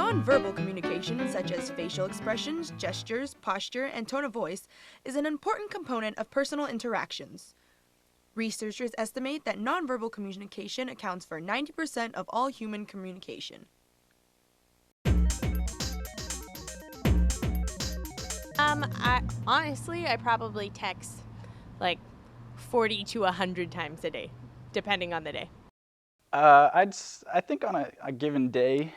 Nonverbal communication, such as facial expressions, gestures, posture, and tone of voice, is an important component of personal interactions. Researchers estimate that nonverbal communication accounts for 90% of all human communication. I probably text like 40 to 100 times a day, depending on the day. I think on a given day,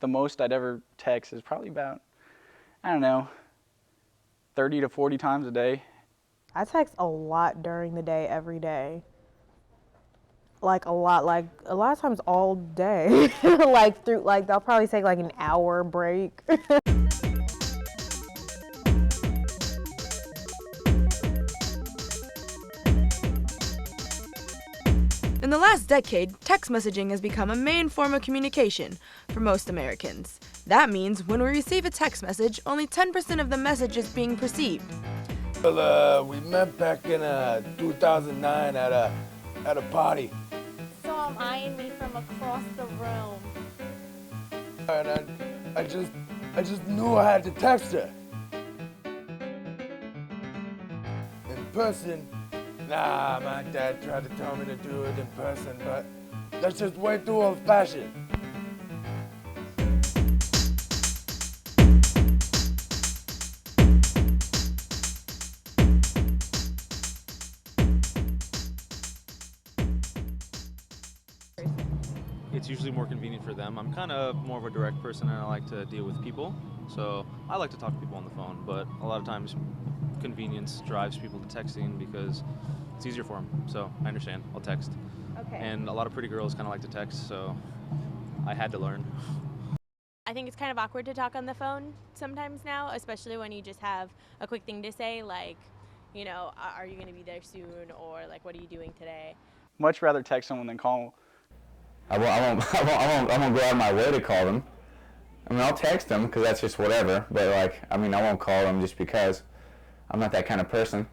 the most I'd ever text is probably about, 30 to 40 times a day. I text a lot during the day, every day. Like a lot of times all day. They'll probably take like an hour break. In the last decade, text messaging has become a main form of communication for most Americans. That means when we receive a text message, only 10% of the message is being perceived. Well, we met back in 2009 at a party. Saw him eyeing me from across the room. And I just knew I had to text her. In person, nah, my dad tried to tell me to do it in person, but that's just way too old-fashioned. It's usually more convenient for them. I'm kind of more of a direct person and I like to deal with people. So I like to talk to people on the phone, but a lot of times convenience drives people to texting because it's easier for them. So I understand, I'll text. Okay. And a lot of pretty girls kind of like to text, so I had to learn. I think it's kind of awkward to talk on the phone sometimes now, especially when you just have a quick thing to say, like, are you going to be there soon, or like, what are you doing today? Much rather text someone than call. I won't go out of my way to call them. I mean, I'll text them because that's just whatever. But I won't call them just because I'm not that kind of person.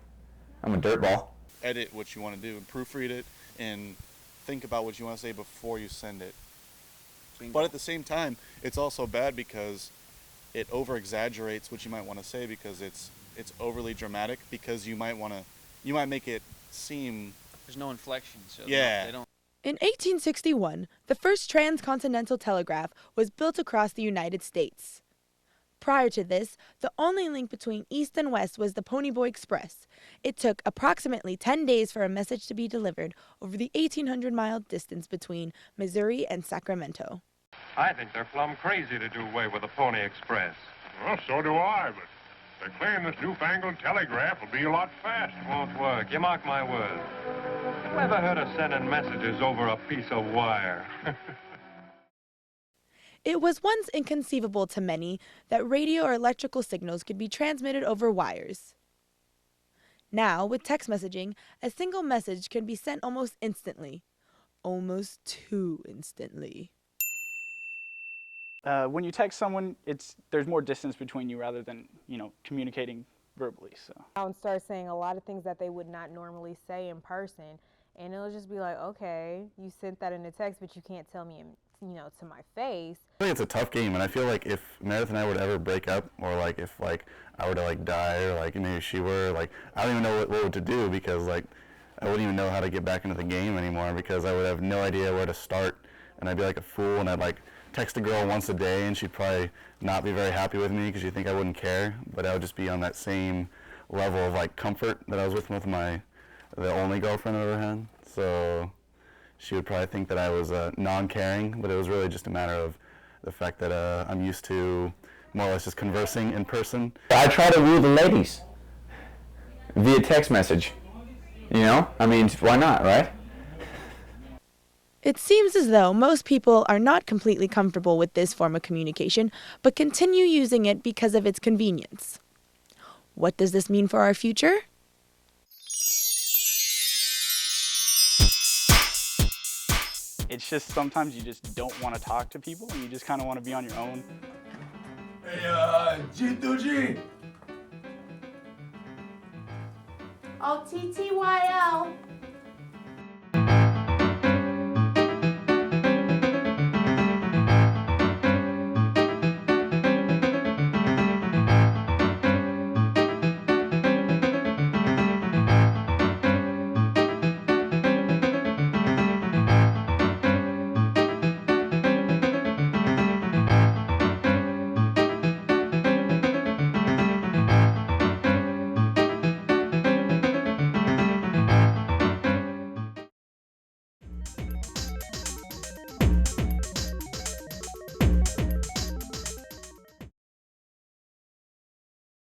I'm a dirtball. Edit what you want to do and proofread it and think about what you want to say before you send it. But at the same time, it's also bad because it over-exaggerates what you might want to say because it's overly dramatic because you might make it seem... There's no inflection, so yeah. They don't. In 1861, the first transcontinental telegraph was built across the United States. Prior to this, the only link between East and West was the Ponyboy Express. It took approximately 10 days for a message to be delivered over the 1,800-mile distance between Missouri and Sacramento. I think they're plumb crazy to do away with the Pony Express. Well, so do I, but they claim this newfangled telegraph will be a lot faster. Won't work, you mark my words. Who ever heard of sending messages over a piece of wire? It was once inconceivable to many that radio or electrical signals could be transmitted over wires. Now, with text messaging, a single message can be sent almost instantly. Almost too instantly. When you text someone, there's more distance between you rather than, communicating verbally. So And start saying a lot of things that they would not normally say in person. And it'll just be like, okay, you sent that in a text, but you can't tell me, to my face. I think it's a tough game, and I feel like if Meredith and I would ever break up, or if I were to die, or maybe she were, I don't even know what to do because I wouldn't even know how to get back into the game anymore because I would have no idea where to start, and I'd be like a fool, and I'd text a girl once a day, and she'd probably not be very happy with me because she'd think I wouldn't care, but I would just be on that same level of comfort that I was with the only girlfriend I ever had. So she would probably think that I was non-caring, but it was really just a matter of the fact that I'm used to more or less just conversing in person. I try to woo the ladies via text message. Why not, right? It seems as though most people are not completely comfortable with this form of communication, but continue using it because of its convenience. What does this mean for our future? it's just sometimes you just don't want to talk to people and you just kind of want to be on your own. Hey, G2G! Oh, TTYL.